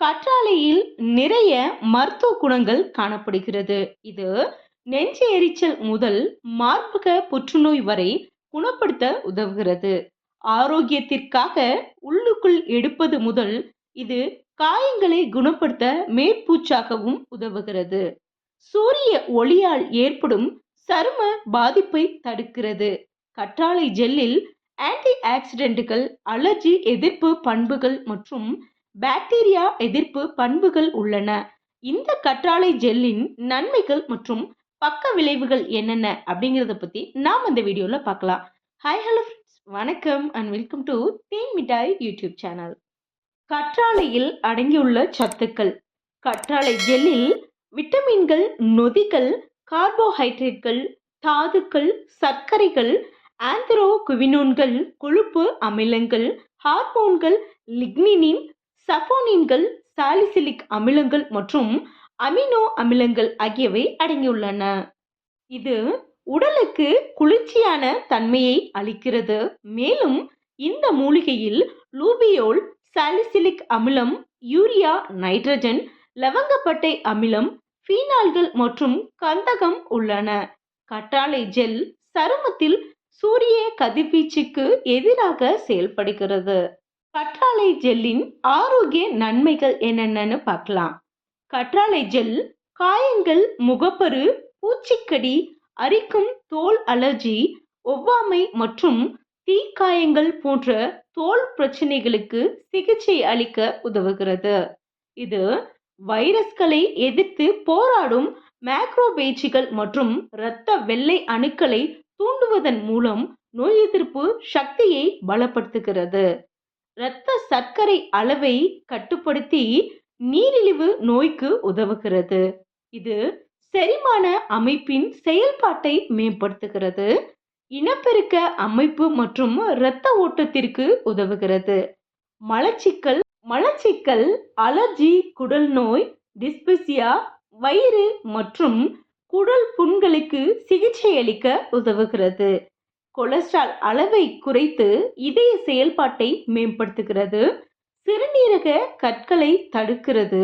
கற்றாழையில் நிறைய மருத்துவ குணங்கள் காணப்படுகிறது. இது நெஞ்சு எரிச்சல் முதல் மார்பக புற்றுநோய் வரை குணப்படுத்த உதவுகிறது. ஆரோக்கியத்திற்காக உள்ளுக்குள் எடுப்பது முதல் இது காயங்களை குணப்படுத்த மேற்பூச்சாகவும் உதவுகிறது. சூரிய ஒளியால் ஏற்படும் சரும பாதிப்பை தடுக்கிறது. கற்றாழை ஜெல்லில் ஆன்டி ஆக்சிடென்ட்கள், அலர்ஜி எதிர்ப்பு பண்புகள் மற்றும் பாக்டீரியா எதிர்ப்பு பண்புகள் உள்ளன. இந்த கற்றாழை ஜெல்லின் நன்மைகள் மற்றும் பக்க விளைவுகள் என்னென்ன அப்படிங்கறத பத்தி நாம் இந்த வீடியோல பார்க்கலாம். ஹாய் ஹலோ ஃப்ரெண்ட்ஸ், வணக்கம் அண்ட் வெல்கம் டு தேன் மிட்டாய் யூடியூப் சேனல். கற்றாழையில் அடங்கியுள்ள சத்துக்கள். கற்றாழை ஜெல்லில் விட்டமின்கள், நொதிகள், கார்போஹைட்ரேட்கள், தாதுக்கள், சர்க்கரைகள், ஆந்த்ரோகுவினோன்கள், கொழுப்பு அமிலங்கள், ஹார்மோன்கள், லிக்னின், சஃபோனின்கள், சாலிசிலிக் அமிலங்கள் மற்றும் அமினோ அமிலங்கள் ஆகியவை அடங்கியுள்ளன. இது உடலுக்கு குளிர்ச்சியான தன்மையை அளிக்கிறது. மேலும் இந்த மூலிகையில் லூபியோல், சாலிசிலிக் அமிலம், யூரியா, நைட்ரஜன், லவங்கப்பட்டை அமிலம், ஃபீனால்கள் மற்றும் கந்தகம் உள்ளன. கற்றாழை ஜெல் சருமத்தில் சூரிய கதிர்வீச்சுக்கு எதிராக செயல்படுகிறது. கற்றாழை ஜெல்லின் ஆரோக்கிய நன்மைகள் என்னென்னு பார்க்கலாம். கற்றாழை ஜெல் காயங்கள், முகப்பரு, பூச்சிக்கடி, அரிக்கும் தோல் அலர்ஜி, ஒவ்வாமை மற்றும் தீக்காயங்கள் போன்ற தோல் பிரச்சனைகளுக்கு சிகிச்சை அளிக்க உதவுகிறது. இது வைரஸ்களை எதிர்த்து போராடும் மேக்ரோபேஜ்கள் மற்றும் இரத்த வெள்ளை அணுக்களை தூண்டுவதன் மூலம் நோய் எதிர்ப்பு சக்தியை பலப்படுத்துகிறது. இரத்த சர்க்கரை அளவை கட்டுப்படுத்தி நீரிழிவு நோய்க்கு உதவுகிறது. இது செரிமான அமைப்பின் செயல்பாட்டை மேம்படுத்துகிறது. இனப்பெருக்க அமைப்பு மற்றும் இரத்த ஓட்டத்திற்கு உதவுகிறது. மலச்சிக்கல், அலர்ஜி, குடல் நோய், டிஸ்பெசியா, வயிறு மற்றும் குடல் புண்களுக்கு சிகிச்சை அளிக்க உதவுகிறது. கொலஸ்ட்ரால் அளவை குறைத்து இதய செயல்பாட்டை மேம்படுத்துகிறது. சிறுநீரக கற்களை தடுக்கிறது.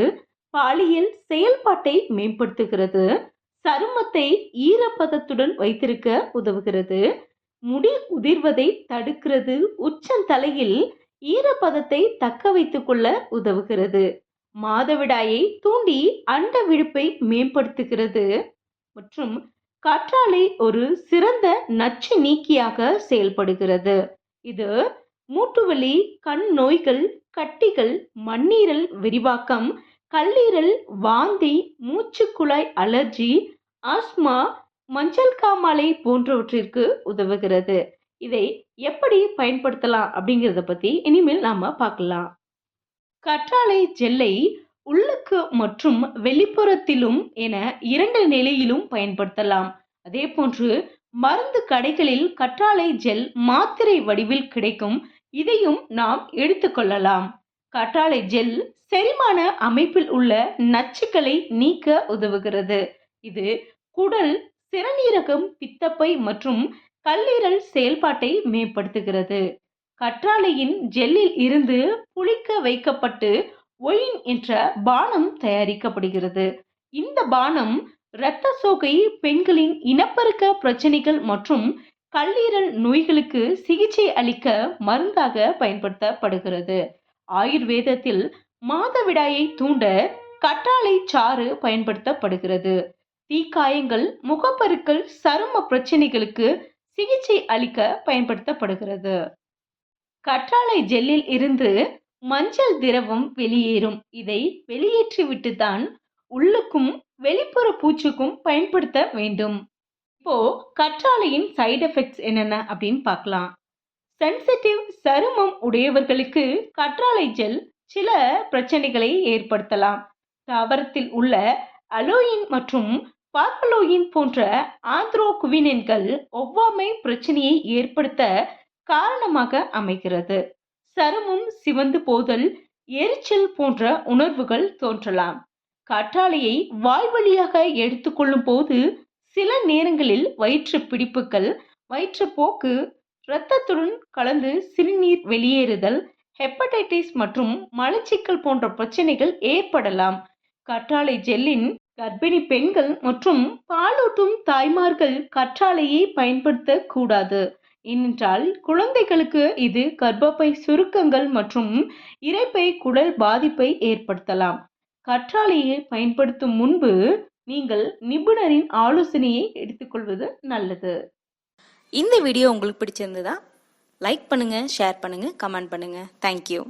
பாலியல் செயல்பாட்டை மேம்படுத்துகிறது. சருமத்தை ஈரப்பதத்துடன் வைத்திருக்க உதவுகிறது. முடி உதிர்வதை தடுக்கிறது. உச்சந்தலையில் ஈரப்பதத்தை தக்க வைத்துக் கொள்ள உதவுகிறது. மாதவிடாயை தூண்டி அண்ட விடுப்பை மேம்படுத்துகிறது. மற்றும் கற்றாழை ஒரு சிறந்த நச்சு நீக்கியாக செயல்படுகிறது. இது மூட்டுவலி, கண் நோய்கள், கட்டிகள், மண்ணீரல் விரிவாக்கம், கல்லீரல், வாந்தி, மூச்சுக்குழாய் அலர்ஜி, ஆஸ்மா, மஞ்சள் காமாலை போன்றவற்றிற்கு உதவுகிறது. இதை எப்படி பயன்படுத்தலாம் அப்படிங்கிறத பத்தி இனிமேல் நாம பார்க்கலாம். கற்றாழை ஜெல்லை உள்ளுக்கு மற்றும் வெளிப்புறத்திலும் என 2 நிலையிலும் பயன்படுத்தலாம். அதே போன்று மருந்து கடைகளில் கற்றாழை ஜெல் மாத்திரை வடிவில் கிடைக்கும். இதையும் நாம் எடுத்துக்கொள்ளலாம். கற்றாழை ஜெல் செரிமான அமைப்பில் உள்ள நச்சுக்களை நீக்க உதவுகிறது. இது குடல், சிறுநீரகம், பித்தப்பை மற்றும் கல்லீரல் செயல்பாட்டை மேம்படுத்துகிறது. கற்றாழையின் ஜெல்லில் இருந்து புளிக்க வைக்கப்பட்டு ஒயின் என்ற பானம் தயாரிக்கப்படுகிறது. இந்த பானம் இரத்த சோகை, பெண்களின் இனப்பெருக்க பிரச்சனைகள் மற்றும் கல்லீரல் நோய்களுக்கு சிகிச்சை அளிக்க மருந்தாக பயன்படுத்தப்படுகிறது. ஆயுர்வேதத்தில் மாதவிடாயை தூண்ட கற்றாழை சாறு பயன்படுத்தப்படுகிறது. தீக்காயங்கள், முகப்பருக்கள், சரும பிரச்சனைகளுக்கு சிகிச்சை அளிக்க பயன்படுத்தப்படுகிறது. கற்றாழை ஜெல்லில் இருந்து மஞ்சள் திரவம் வெளியேறும். இதை வெளியேற்றிவிட்டு தான் உள்ளுக்கும் வெளிப்புற பூச்சுக்கும் பயன்படுத்த வேண்டும். இப்போ கற்றாழையின் சைடு எஃபெக்ட்ஸ் என்னென்ன அப்படின்னு பார்க்கலாம். சென்சிட்டிவ் சருமம் உடையவர்களுக்கு கற்றாழை ஜெல் சில பிரச்சனைகளை ஏற்படுத்தலாம். தாவரத்தில் உள்ள அலோயின் மற்றும் பார்பலோயின் போன்ற ஆந்த்ரோகுவினன்கள் ஒவ்வாமை பிரச்சனையை ஏற்படுத்த காரணமாக அமைகிறது. சருமம் சிவந்து போதல், எரிச்சல் போன்ற உணர்வுகள் தோன்றலாம். கற்றாழையை வாய்வழியாக எடுத்துக்கொள்ளும் போது சில நேரங்களில் வயிற்று பிடிப்புகள், வயிற்றுப்போக்கு, இரத்தத்துடன் கலந்து சிறுநீர் வெளியேறுதல், ஹெப்படைட்டிஸ் மற்றும் மலச்சிக்கல் போன்ற பிரச்சனைகள் ஏற்படலாம். கற்றாழை ஜெல்லின் கர்ப்பிணி பெண்கள் மற்றும் பாலூட்டும் தாய்மார்கள் கற்றாழையை பயன்படுத்த கூடாது. ஏனென்றால் குழந்தைகளுக்கு இது கர்ப்பப்பை சுருக்கங்கள் மற்றும் இரைப்பை குடல் பாதிப்பை ஏற்படுத்தலாம். கற்றாழையை பயன்படுத்தும் முன்பு நீங்கள் நிபுணரின் ஆலோசனையை எடுத்துக்கொள்வது நல்லது. இந்த வீடியோ உங்களுக்கு பிடிச்சிருந்ததா? லைக் பண்ணுங்க, ஷேர் பண்ணுங்க, கமெண்ட் பண்ணுங்க. தேங்க்யூ.